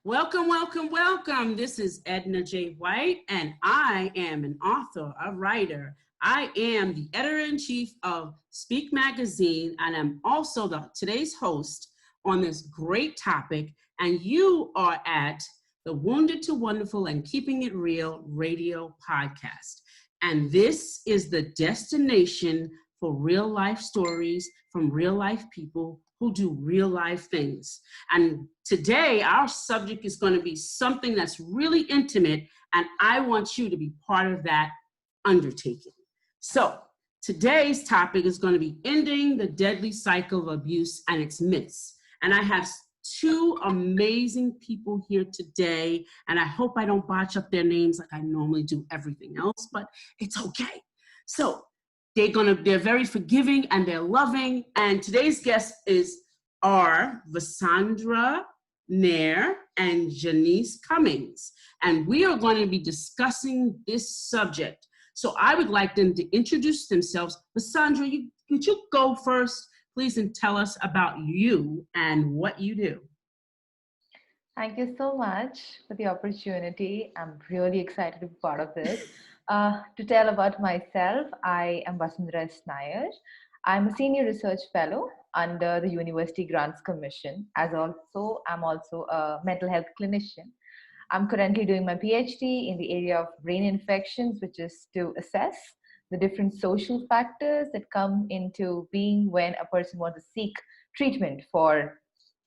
Welcome, welcome, welcome. This is Edna White, and I am an author, a writer. I am the editor-in-chief of Speak Magazine, and I'm also today's host on this great topic. And you are at the Wounded to Wonderful and Keeping It Real radio podcast. And this is the destination for real life stories from real life people who do real life things. And today, our subject is going to be something that's really intimate, and I want you to be part of that undertaking. So today's topic is going to be ending the deadly cycle of abuse and its myths. And I have two amazing people here today, and I hope I don't botch up their names like I normally do everything else, but it's okay. So they're very forgiving and they're loving. And today's guests are Vasundharaa, Nair, and Jeanice Cummings. And we are going to be discussing this subject. So I would like them to introduce themselves. Vasundharaa, could you go first, please, and tell us about you and what you do? Thank you so much for the opportunity. I'm really excited to be part of this. To tell about myself, I am Vasundharaa Nair. I'm a senior research fellow under the University Grants Commission. I'm also a mental health clinician. I'm currently doing my PhD in the area of brain infections, which is to assess the different social factors that come into being when a person wants to seek treatment for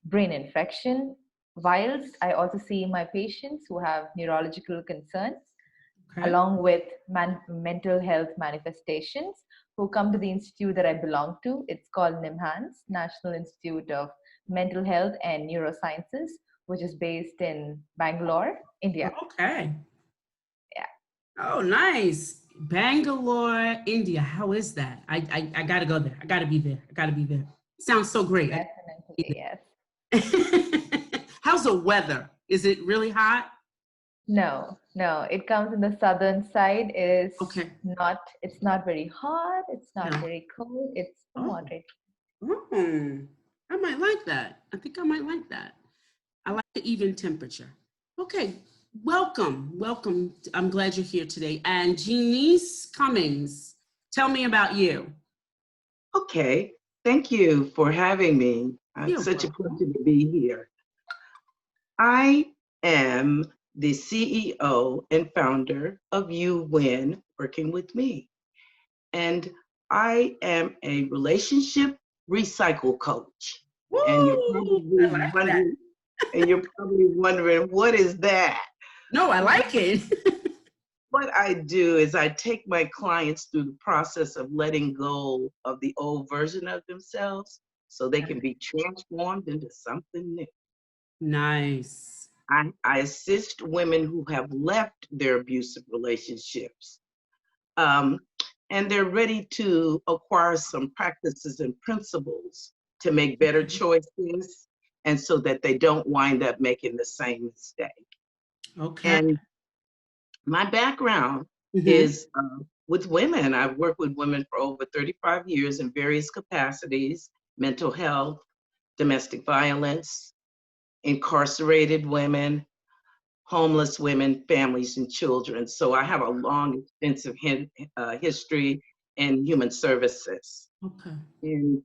brain infection. Whilst I also see my patients who have neurological concerns, along with mental health manifestations, who come to the institute that I belong to. It's called NIMHANS, National Institute of Mental Health and Neurosciences, which is based in Bangalore, India. Okay. Yeah. Oh, nice. Bangalore, India. How is that? I got to go there. I got to be there. Sounds so great. Definitely, yes. How's the weather? Is it really hot? No. It comes in the southern side. It's not very hot. It's not very cold. It's moderate. I might like that. I think I might like that. I like the even temperature. Okay. Welcome. I'm glad you're here today. And Jeanice Cummings, tell me about you. Okay. Thank you for having me. It's such a pleasure to be here. I am the CEO and founder of You Win Working With Me. And I am a relationship recycle coach. Woo! And you're probably wondering, what is that? No, I like it. What I do is I take my clients through the process of letting go of the old version of themselves so they can be transformed into something new. Nice. I assist women who have left their abusive relationships, and they're ready to acquire some practices and principles to make better choices, and so that they don't wind up making the same mistake. Okay. And my background is with women. I've worked with women for over 35 years in various capacities: mental health, domestic violence, incarcerated women, homeless women, families, and children. So I have a long, extensive history in human services. Okay. And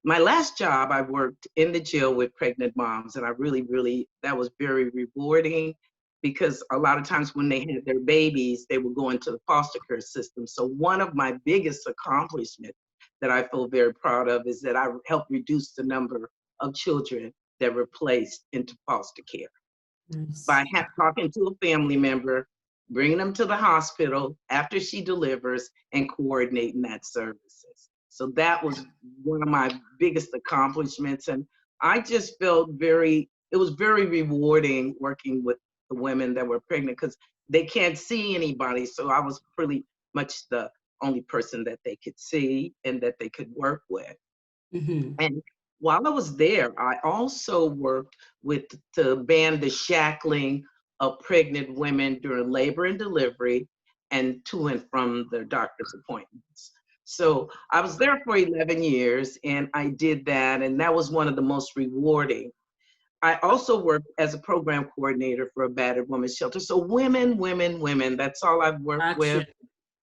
my last job, I worked in the jail with pregnant moms, and that was very rewarding, because a lot of times when they had their babies, they would go into the foster care system. So one of my biggest accomplishments that I feel very proud of is that I helped reduce the number of children that were placed into foster care. Nice. By talking to a family member, bringing them to the hospital after she delivers, and coordinating that services. So that was one of my biggest accomplishments. And I just felt it was very rewarding working with the women that were pregnant, because they can't see anybody. So I was pretty much the only person that they could see and that they could work with. And while I was there, I also worked to ban the shackling of pregnant women during labor and delivery and to and from their doctor's appointments. So I was there for 11 years, and I did that, and that was one of the most rewarding I also worked as a program coordinator for a battered women's shelter. So women, women, women, that's all I've worked with, Gotcha.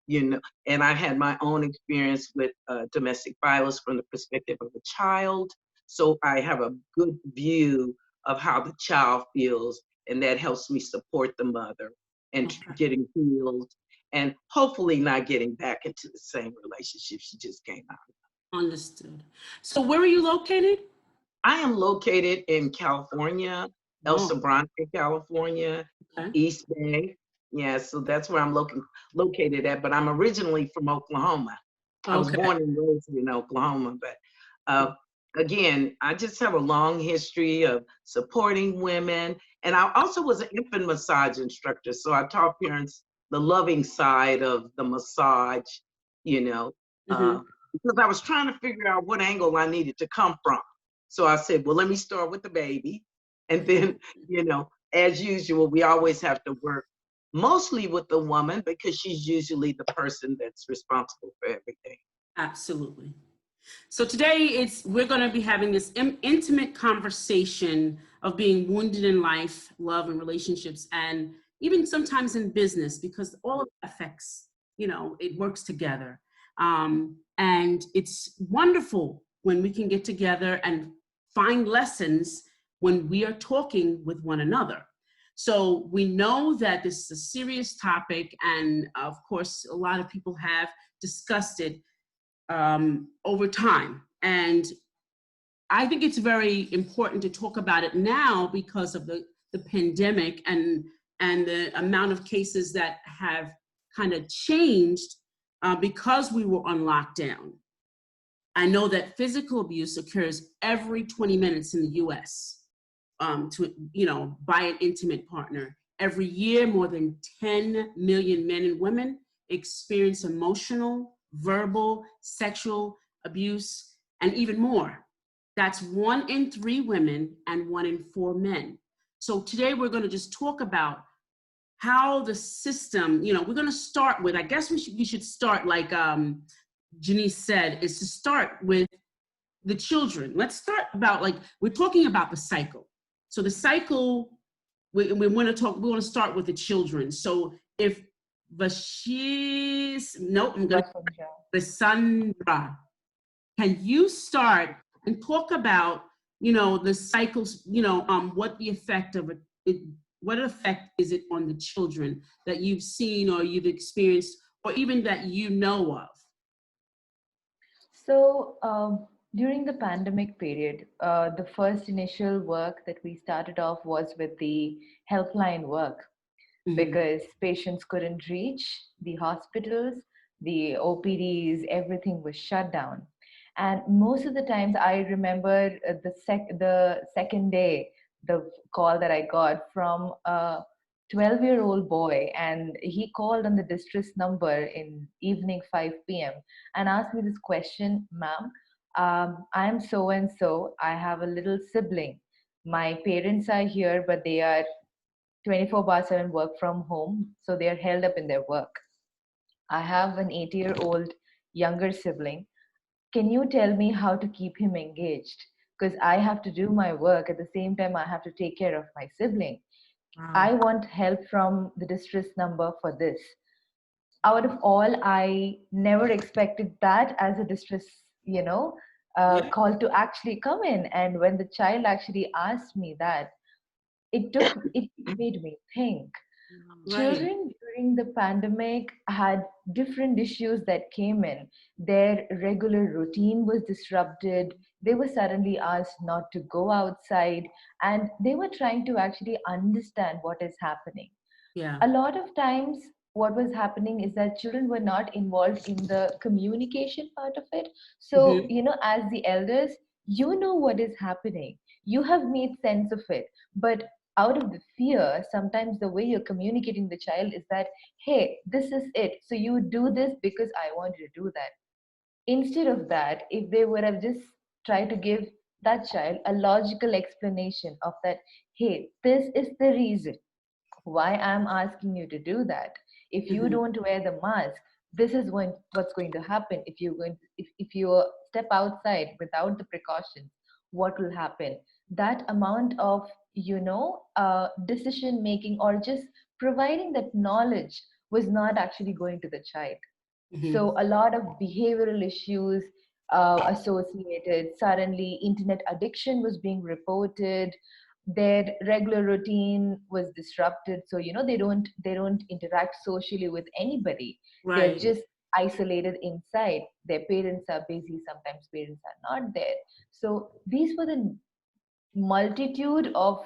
you know, and I had my own experience with domestic violence from the perspective of a child. So I have a good view of how the child feels, and that helps me support the mother and Okay. getting healed and hopefully not getting back into the same relationship she just came out of. Understood. So where are you located? I am located in California, El Oh, Sobrante, California, okay. East Bay. Yeah, so that's where I'm located at, but I'm originally from Oklahoma. I was Okay. born and raised in Oklahoma, but uh, again, I just have a long history of supporting women. And I also was an infant massage instructor, so I taught parents the loving side of the massage, you know, Mm-hmm. because I was trying to figure out what angle I needed to come from. So I said, well, let me start with the baby. And then, you know, as usual, we always have to work mostly with the woman because she's usually the person that's responsible for everything. Absolutely. So today we're going to be having this intimate conversation of being wounded in life, love, and relationships, and even sometimes in business, because all of it affects, it works together. And it's wonderful when we can get together and find lessons when we are talking with one another. So we know that this is a serious topic, and of course, a lot of people have discussed it over time. And I think it's very important to talk about it now because of the pandemic and the amount of cases that have kind of changed because we were on lockdown. I know that physical abuse occurs every 20 minutes in the US by an intimate partner. Every year, more than 10 million men and women experience emotional, verbal, sexual abuse, and even more. That's 1 in 3 women and 1 in 4 men. So today we're going to just talk about how the system, we're going to start with, I guess we should start like Jeanice said, is to start with the children. Let's start about we're talking about the cycle. So the cycle, we want to start with the children. So if Vasundharaa, can you start and talk about, the cycles, what the effect of it, what effect is it on the children that you've seen or you've experienced or even that you know of? So during the pandemic period, the first initial work that we started off was with the helpline work because patients couldn't reach the hospitals, the OPDs, everything was shut down. And most of the times I remember the second day, the call that I got from a 12-year-old boy, and he called on the distress number in evening 5 p.m. and asked me this question, ma'am, I'm so and so, I have a little sibling. My parents are here, but they are 24/7 work from home, so they are held up in their work. I have an 8-year-old younger sibling. Can you tell me how to keep him engaged? Because I have to do my work at the same time, I have to take care of my sibling. Wow. I want help from the distress number for this. Out of all, I never expected that as a distress, Yeah. call to actually come in. And when the child actually asked me that, it made me think. Right. Children during the pandemic had different issues that came in. Their regular routine was disrupted. They were suddenly asked not to go outside, and they were trying to actually understand what is happening. Yeah. A lot of times, what was happening is that children were not involved in the communication part of it. So, Hmm. as the elders, you know what is happening, you have made sense of it, but out of the fear, sometimes the way you're communicating the child is that, hey, this is it, so you do this because I want you to do that. Instead of that, if they would have just tried to give that child a logical explanation of that, hey, this is the reason why I'm asking you to do that. If you Hmm. don't wear the mask, this is what's going to happen. If you step outside without the precautions, what will happen? that amount of, decision making or just providing that knowledge was not actually going to the child. Mhm. So a lot of behavioral issues associated. Suddenly, internet addiction was being reported. Their regular routine was disrupted. So they don't interact socially with anybody. They're Right. just isolated inside. Their parents are busy. Sometimes parents are not there. So these were the multitude of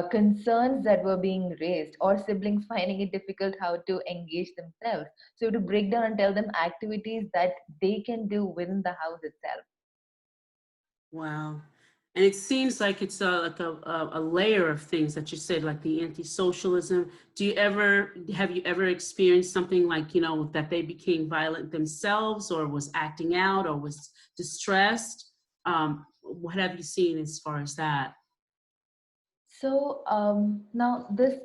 concerns that were being raised, or siblings finding it difficult how to engage themselves. So to break down and tell them activities that they can do within the house itself. Wow. And it seems like it's like a layer of things that you said, like the anti-socialism. Have you ever experienced something like, that they became violent themselves or was acting out or was distressed? What have you seen as far as that? So now this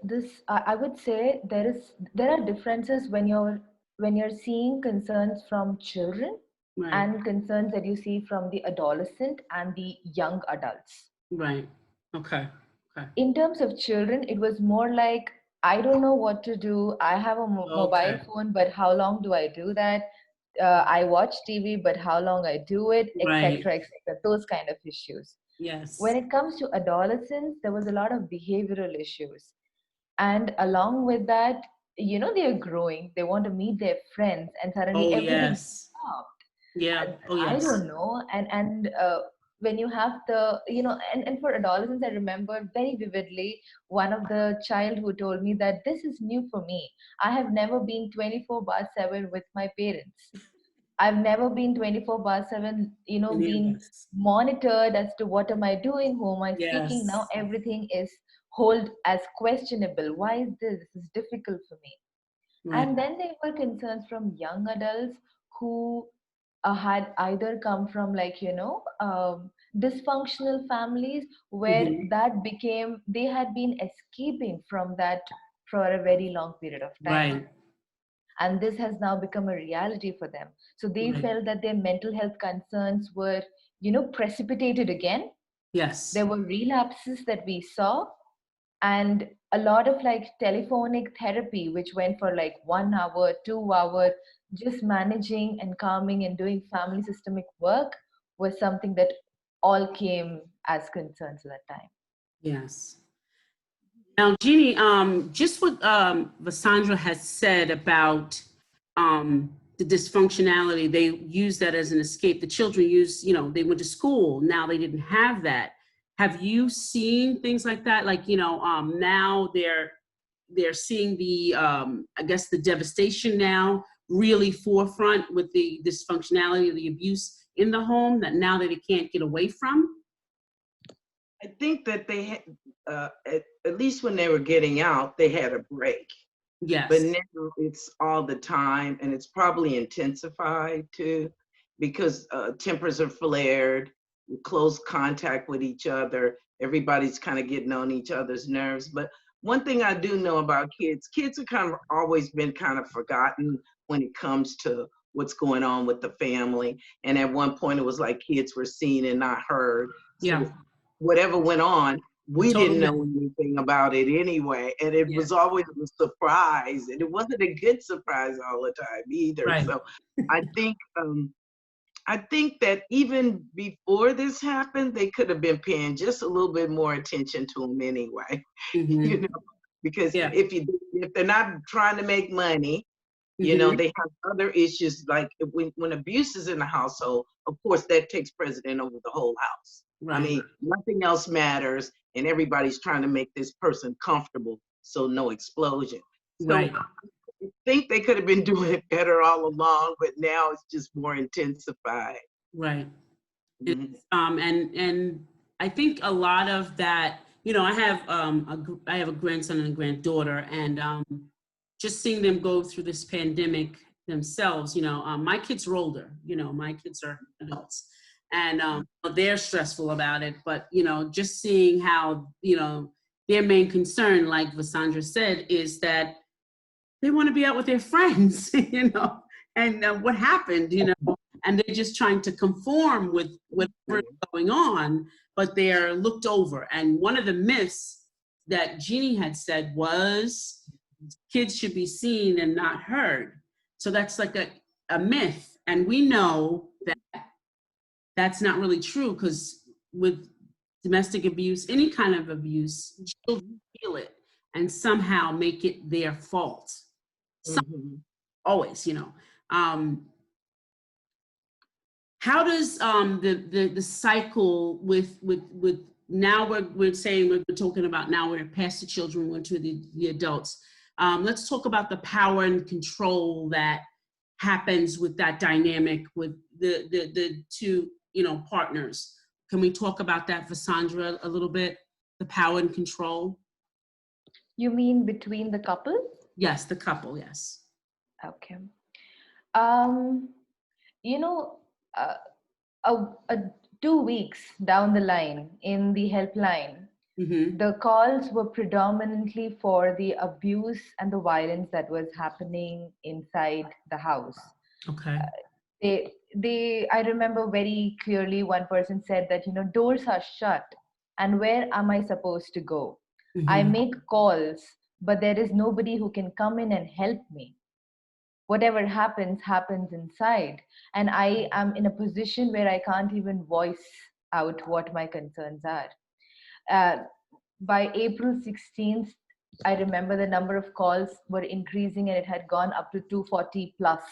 I would say there are differences when you're seeing concerns from children Right, and concerns that you see from the adolescent and the young adults. right. Okay, okay, In terms of children, it was more like, I don't know what to do. I have a mobile okay. phone, but how long do I do that? I watch TV, but how long I do it, Right. etc., etc. Those kind of issues. When Yes. it comes to adolescence, there was a lot of behavioral issues, and along with that, they're growing. They want to meet their friends, and suddenly Oh, everything yes. stopped. Yeah. Oh, I yes. don't know. And when you have and for adolescents, I remember very vividly one of the child who told me that this is new for me. I have never been 24/7 with my parents. I've never been 24/7, Any of being us. monitored as to what am I doing, who am I speaking. Now Yes. everything is hold as questionable. Why is this? This is difficult for me. Right. And then there were concerns from young adults who had either come from dysfunctional families where Hmm. that became they had been escaping from that for a very long period of time, Right. and this has now become a reality for them. So they Right. felt that their mental health concerns were precipitated again. Yes. There were relapses that we saw, and a lot of like telephonic therapy which went for like 1 hour, 2 hour, just managing and calming and doing family systemic work was something that all came as concerns at that time. Yes. Now, Jeannie, just what Vasundhara has said about the dysfunctionality, they use that as an escape. The children they went to school. Now they didn't have that. Have you seen things like that? Like, now they're seeing the, I guess, the devastation now really forefront with the dysfunctionality, the abuse in the home that now that they can't get away from. I think that they had, at least when they were getting out, they had a break. But Yes. now it's all the time, and it's probably intensified too, because tempers are flared, close contact with each other. Everybody's kind of getting on each other's nerves. But one thing I do know about kids have kind of always been kind of forgotten when it comes to what's going on with the family. And at one point, it was like kids were seen and not heard. Yeah. So whatever went on, The we total. didn't know anything about it anyway, and it Yeah. was always a surprise, and it wasn't a good surprise all the time either. Right. So I think I think that even before this happened, they could have been paying just a little bit more attention to them anyway, you Hmm. know, because Yeah. if they're not trying to make money, Hmm. they have other issues like when abuse is in the household, of course, that takes precedent over the whole house. I Right. mean, nothing else matters, and everybody's trying to make this person comfortable, so no explosion. So Right. I think they could have been doing it better all along, but now it's just more intensified. Right. Mhm. And I think a lot of that, I have a grandson and a granddaughter, and just seeing them go through this pandemic themselves, my kids are older, my kids are adults, and they're stressful about it. But just seeing how their main concern, like Vasundhara said, is that they want to be out with their friends, and what happened, and they're just trying to conform with whatever is going on, but they're looked over. And one of the myths that Jeannie had said was kids should be seen and not heard. So that's like a myth. And we know that that's not really true, because with domestic abuse, any kind of abuse, children feel it and somehow make it their fault. Always, you know. How does the cycle with now we're saying we're talking about now we're past the children, we're to the adults. Let's talk about the power and control that happens with that dynamic with the two, you know, partners. Can we talk about that, Vasundharaa, a little bit? The power and control. You mean between the couple? Yes, the couple. Yes. Okay. You know, a 2 weeks down the line in the helpline, the calls were predominantly for the abuse and the violence that was happening inside the house. Okay. I remember very clearly one person said that, you know, doors are shut and where am I supposed to go? I make calls, but there is nobody who can come in and help me. Whatever happens inside. And I am in a position where I can't even voice out what my concerns are. By April 16th, I remember the number of calls were increasing and it had gone up to 240 plus.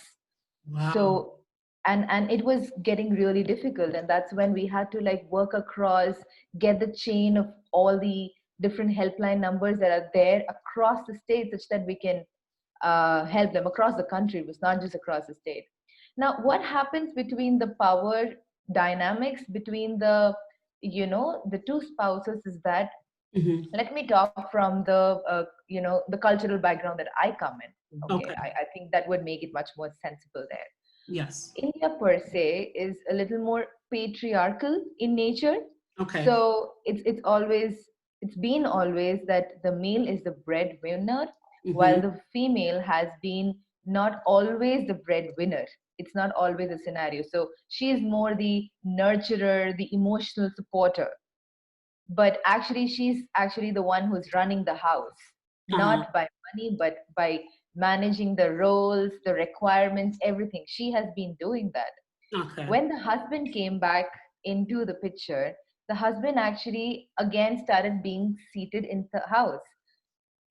Wow. So, and it was getting really difficult. And that's when we had to like work across, get the chain of all the different helpline numbers that are there across the state such that we can help them across the country. It was not just across the state. Now, what happens between the power dynamics between the, you know, the two spouses is that, let me talk from the, you know, the cultural background that I come in. Okay. I think that would make it much more sensible there. Yes. India per se is a little more patriarchal in nature. Okay. So it's been always that the male is the breadwinner, while the female has been not always the breadwinner. It's not always a scenario. So she is more the nurturer, the emotional supporter. But actually, she's actually the one who's running the house, not by money, but by managing the roles, the requirements, everything. She has been doing that. Okay. When the husband came back into the picture, the husband actually again started being seated in the house.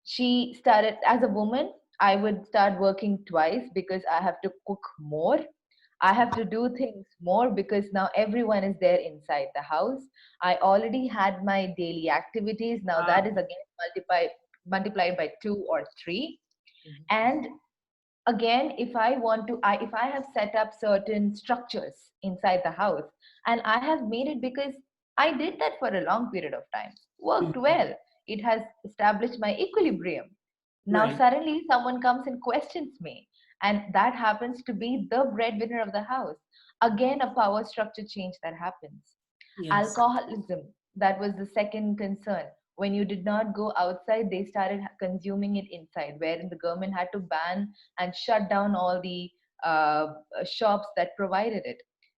She started, as a woman, I would start working twice because I have to cook more. I have to do things more because now everyone is there inside the house. I already had my daily activities. Now that is again multiplied by 2 or 3. And again, if I have set up certain structures inside the house and I have made it because I did that for a long period of time, worked well, it has established my equilibrium. Now suddenly someone comes and questions me, and that happens to be the breadwinner of the house. Again, a power structure change that happens. Yes. Alcoholism, that was the second concern. When you did not go outside, they started consuming it inside, wherein the government had to ban and shut down all the shops that provided it,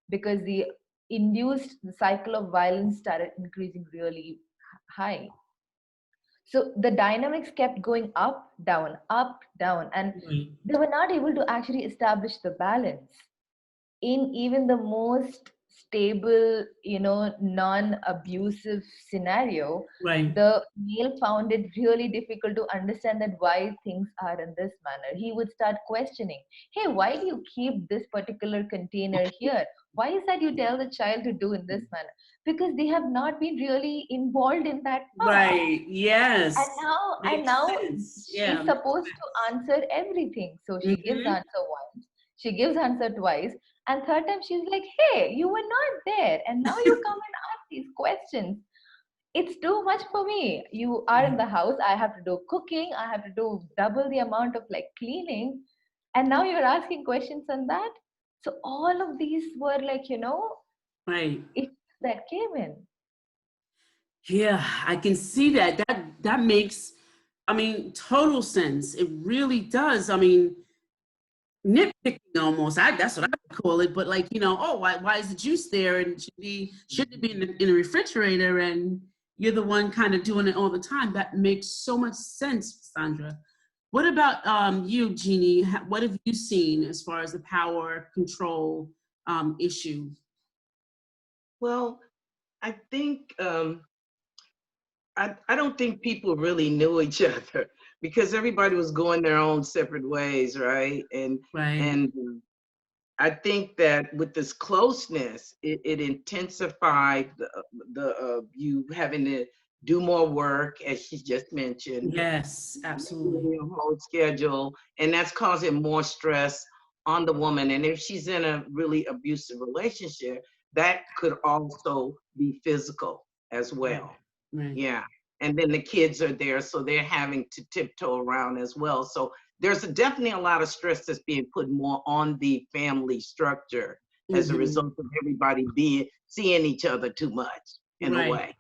because the cycle of violence started increasing really high. So the dynamics kept going up, down, and they were not able to actually establish the balance in even the most stable, you know, non-abusive scenario. The male found it really difficult to understand that why things are in this manner. He would start questioning, hey, why do you keep this particular container here? Why is that you tell the child to do in this manner? Because they have not been really involved in that part. Yes. And now she's supposed to answer everything. So she gives answer once, she gives answer twice, and third time she's like, hey, you were not there, and now you come and ask these questions. It's too much for me. You are in the house, I have to do cooking, I have to do double the amount of like cleaning, and now you're asking questions on that. So all of these were like, you know, issues that came in. Yeah, I can see that. That makes, I mean, total sense. It really does. I mean, nitpicking almost. That's what I would call it. But like, oh, why is the juice there? And shouldn't it be in the refrigerator? And you're the one kind of doing it all the time. That makes so much sense, Sandra. What about you, Jeannie? What have you seen as far as the power control issue? Well, I think I don't think people really knew each other because everybody was going their own separate ways, right? Right. And I think that with this closeness, it intensified the you having to do more work, as she just mentioned, Yes, absolutely. your whole schedule, and that's causing more stress on the woman. And if she's in a really abusive relationship, that could also be physical as Right. well. Right. Yeah. And then the kids are there, so they're having to tiptoe around as well. So there's definitely a lot of stress that's being put more on the family structure as a Mm-hmm. result of everybody being seeing each other too much in a Right. way.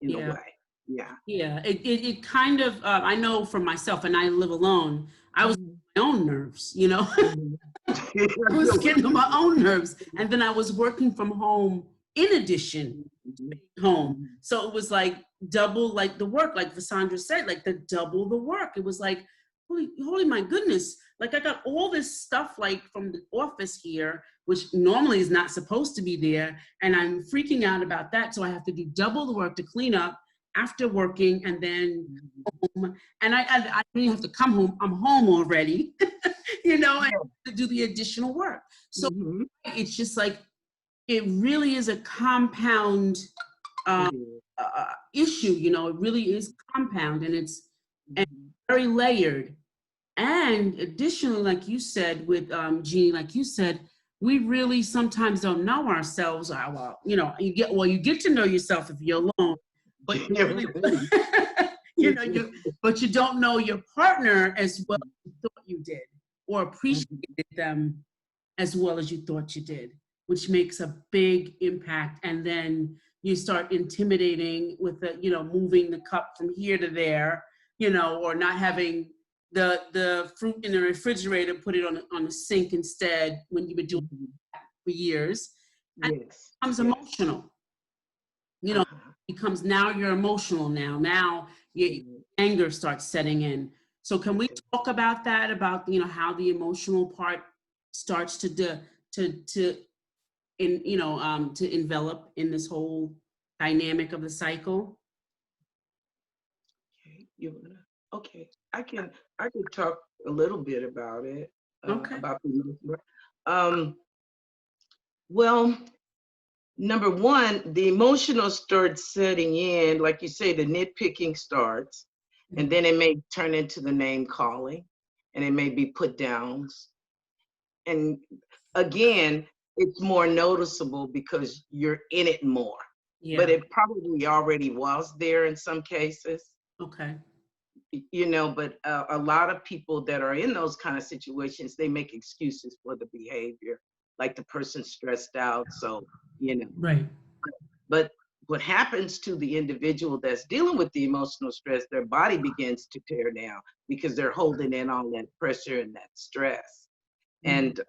In a Yeah. way. Yeah. Yeah. It kind of, I know for myself, and I live alone, I was Mhm. on my own nerves, Mhm. I was getting on my own nerves. And then I was working from home in addition Mhm. home. Mhm. So it was like double like the work, like Vasundharaa said, like the double the work. It was like, holy my goodness. Like I got all this stuff like from the office here, which normally is not supposed to be there. And I'm freaking out about that. So I have to do double the work to clean up after working and then home. And I don't even have to come home. I'm home already, and to do the additional work. So Mhm. it's just like, it really is a compound um, Mhm. issue. It really is compound, and Mhm. very layered. And additionally, like you said with Jeannie, like you said, we really sometimes don't know ourselves. Well, you get to know yourself if you're alone, but you Yeah, really, right. but you don't know your partner as well as you thought you did, or Mhm. appreciated them as well as you thought you did, which makes a big impact. And then you start intimidating with moving the cup from here to there, or not having the fruit in the refrigerator, put it on the sink instead when you've been doing Mhm. it for years. And it Yes. becomes Yes. emotional, Uh-huh. becomes now you're emotional now your Mhm. anger starts setting in. So can we Okay. talk about that, about how the emotional part starts to to envelop in this whole dynamic of the cycle? Okay. Okay. I can talk a little bit about it, Okay. about the emotional. Um, well, number one, the emotional starts setting in, like you say, the nitpicking starts, and then it may turn into the name calling, and it may be put downs. And again, it's more noticeable because you're in it more, but Yeah. it probably already was there in some cases. Okay. But a lot of people that are in those kind of situations, they make excuses for the behavior, like the person's stressed out. So, you know, Right. but what happens to the individual that's dealing with the emotional stress, their body begins to tear down because they're holding in all that pressure and that stress. Mhm. And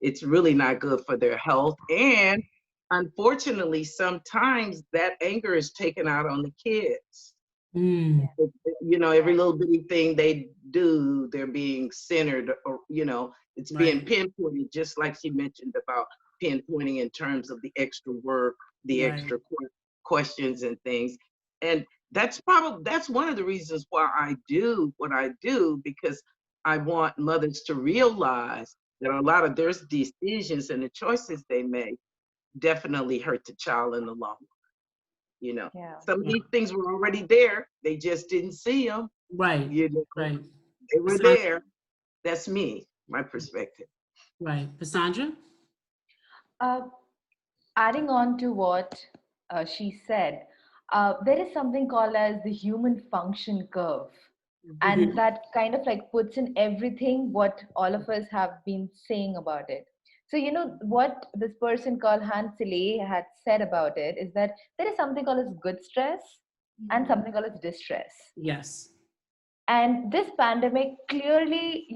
it's really not good for their health. And unfortunately, sometimes that anger is taken out on the kids. Mm. Every little bitty thing they do, they're being centered, or it's being Right. pinpointed, just like she mentioned about pinpointing in terms of the extra work, the Right. extra questions and things. And that's one of the reasons why I do what I do, because I want mothers to realize that a lot of their decisions and the choices they make definitely hurt the child in the long run. you know Yeah. some of Yeah. these things were already there, they just didn't see them. Right. you know Right. they were Cassandra? there. That's me, my perspective. Right. Cassandra? Uh, Adding on to what she said, there is something called as the human function curve. And Mhm. that kind of like puts in everything what all of us have been saying about it. So, what this person called Hansele had said about it is that there is something called as good stress and something called as distress. Yes. And this pandemic clearly,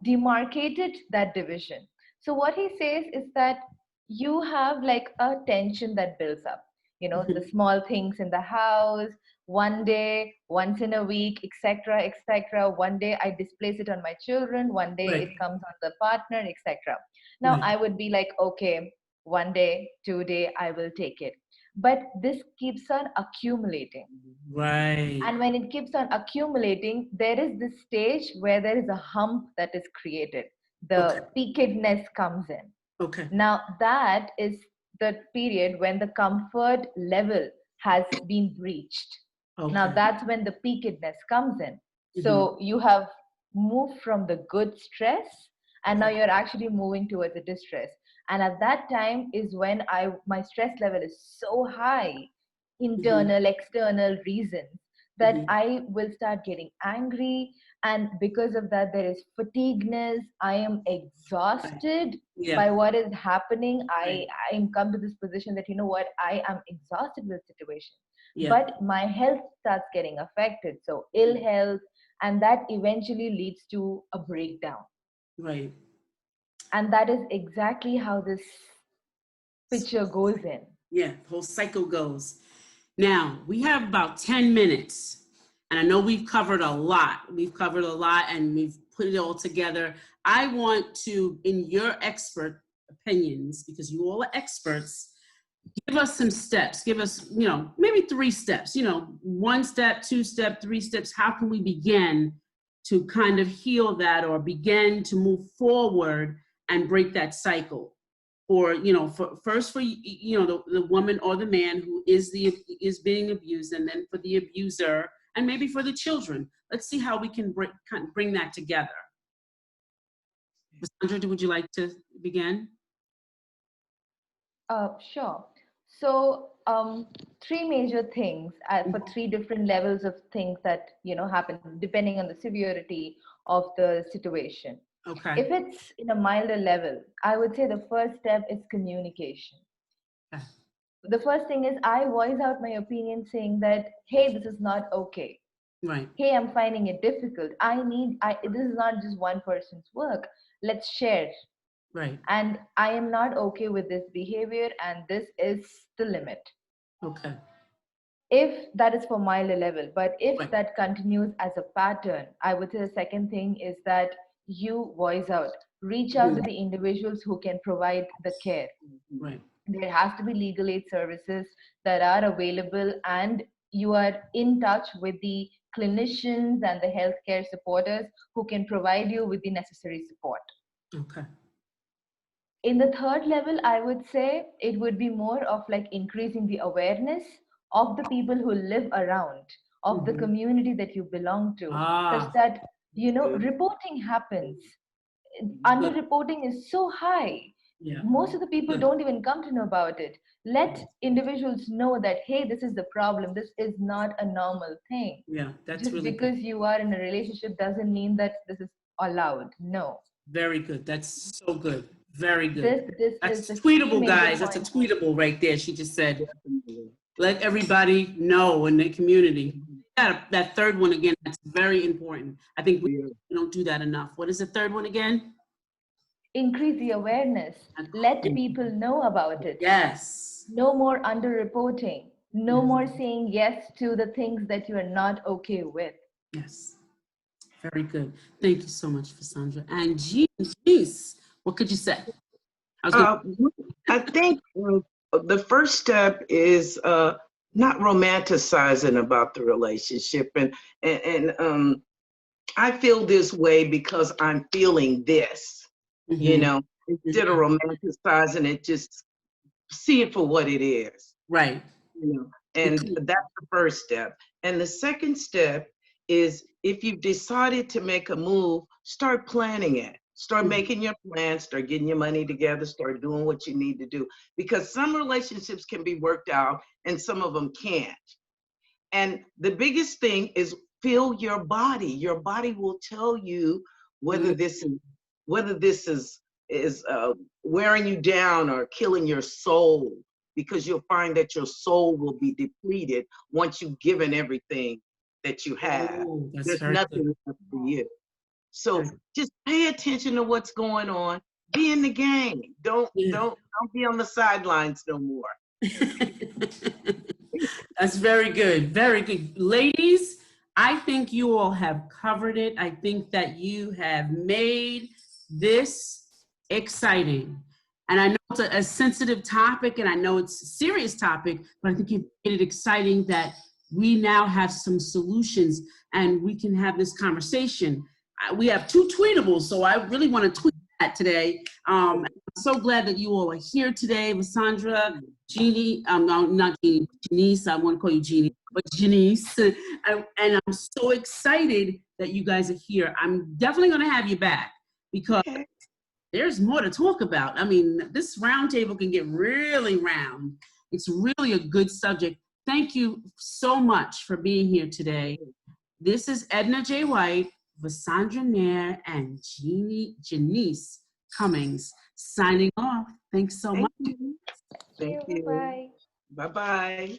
demarcated that division. So what he says is that you have like a tension that builds up, the small things in the house, one day, once in a week, etc., etc. One day I displace it on my children, one day Right. it comes on the partner, etc. Now Right. I would be like, okay, one day, 2 day, I will take it. But this keeps on accumulating. Right. And when it keeps on accumulating, there is this stage where there is a hump that is created. Okay. The peakedness comes in. Okay. Now, that is the period when the comfort level has been breached. Now, Okay. that's when the peakedness comes in. Mhm. So, you have moved from the good stress, and now Okay. you're actually moving towards the distress. And at that time is when my stress level is so high, internal, external reasons, that Mhm. I will start getting angry. And because of that, there is fatigueness. I am exhausted Yeah. by what is happening. Right. I'm come to this position that, you know what, I am exhausted with the situation. Yeah. But my health starts getting affected. So ill health, and that eventually leads to a breakdown. Right. And that is exactly how this picture goes in. Yeah. The whole cycle goes. Now we have about 10 minutes, and I know we've covered a lot. We've covered a lot, and we've put it all together. I want to, in your expert opinions, because you all are experts, give us some steps. Give us, maybe 3 steps. 1 step, 2 step, 3 steps. How can we begin to kind of heal that, or begin to move forward and break that cycle? Or for the woman or the man who is being abused, and then for the abuser, and maybe for the children. Let's see how we can bring that together. Sandra, would you like to begin? Sure. So, 3 major things for 3 different levels of things that happen depending on the severity of the situation. Okay. If it's in a milder level, I would say the first step is communication. Okay. The first thing is I voice out my opinion, saying that, hey, this is not okay. Right. Hey, I'm finding it difficult. This is not just one person's work. Let's share. Right. And I am not okay with this behavior, and this is the limit. Okay. If that is for milder level, but if Right. that continues as a pattern, I would say the second thing is that you voice out, reach out to the individuals who can provide the care. Right. There has to be legal aid services that are available, and you are in touch with the clinicians and the healthcare supporters who can provide you with the necessary support. Okay. In the third level, I would say it would be more of like increasing the awareness of the people who live around, of the community that you belong to, such that, reporting happens. Good. Under-reporting is so high. Yeah. Most of the people Good. don't even come to know about it. Let individuals know that, hey, this is the problem. This is not a normal thing. Yeah, that's Just really because good. you are in a relationship doesn't mean that this is allowed. No. Very good. That's so good. Very good. This is That's the key tweetable, major guys. That's a point. tweetable right there. She just said, let everybody know in the community. That third one again, that's very important. I think we don't do that enough. What is the third one again? Increase the awareness. Let people know about it. Yes. No more under-reporting. No more saying yes to the things that you are not okay with. Yes. Very good. Thank you so much, Vasundhara. And Jeanice, what could you say? I think the first step is not romanticizing about the relationship, and I feel this way because I'm feeling this, instead of romanticizing it, just see it for what it is. Right. And that's the first step. And the second step is, if you've decided to make a move, start planning it. Start making your plans, start getting your money together, start doing what you need to do. Because some relationships can be worked out and some of them can't. And the biggest thing is feel your body. Your body will tell you whether this is wearing you down or killing your soul, because you'll find that your soul will be depleted once you've given everything that you have. Oh, that's There's very nothing left for you. So just pay attention to what's going on. Be in the game. Don't be on the sidelines no more. That's very good. Very good. Ladies, I think you all have covered it. I think that you have made this exciting. And I know it's a sensitive topic, and I know it's a serious topic, but I think you've made it exciting that we now have some solutions and we can have this conversation. We have 2 tweetables, so I really want to tweet that today. I'm so glad that you all are here today. Vasundharaa, Jeannie, no, not Jeannie, Jeanice, I want to call you Jeannie, but Jeanice. And I'm so excited that you guys are here. I'm definitely going to have you back because there's more to talk about. I mean, this roundtable can get really round. It's really a good subject. Thank you so much for being here today. This is Edna J. White, Vasundharaa Nair, and Jeanice Cummings signing off. Thanks so much. Thank you. Bye. Bye-bye.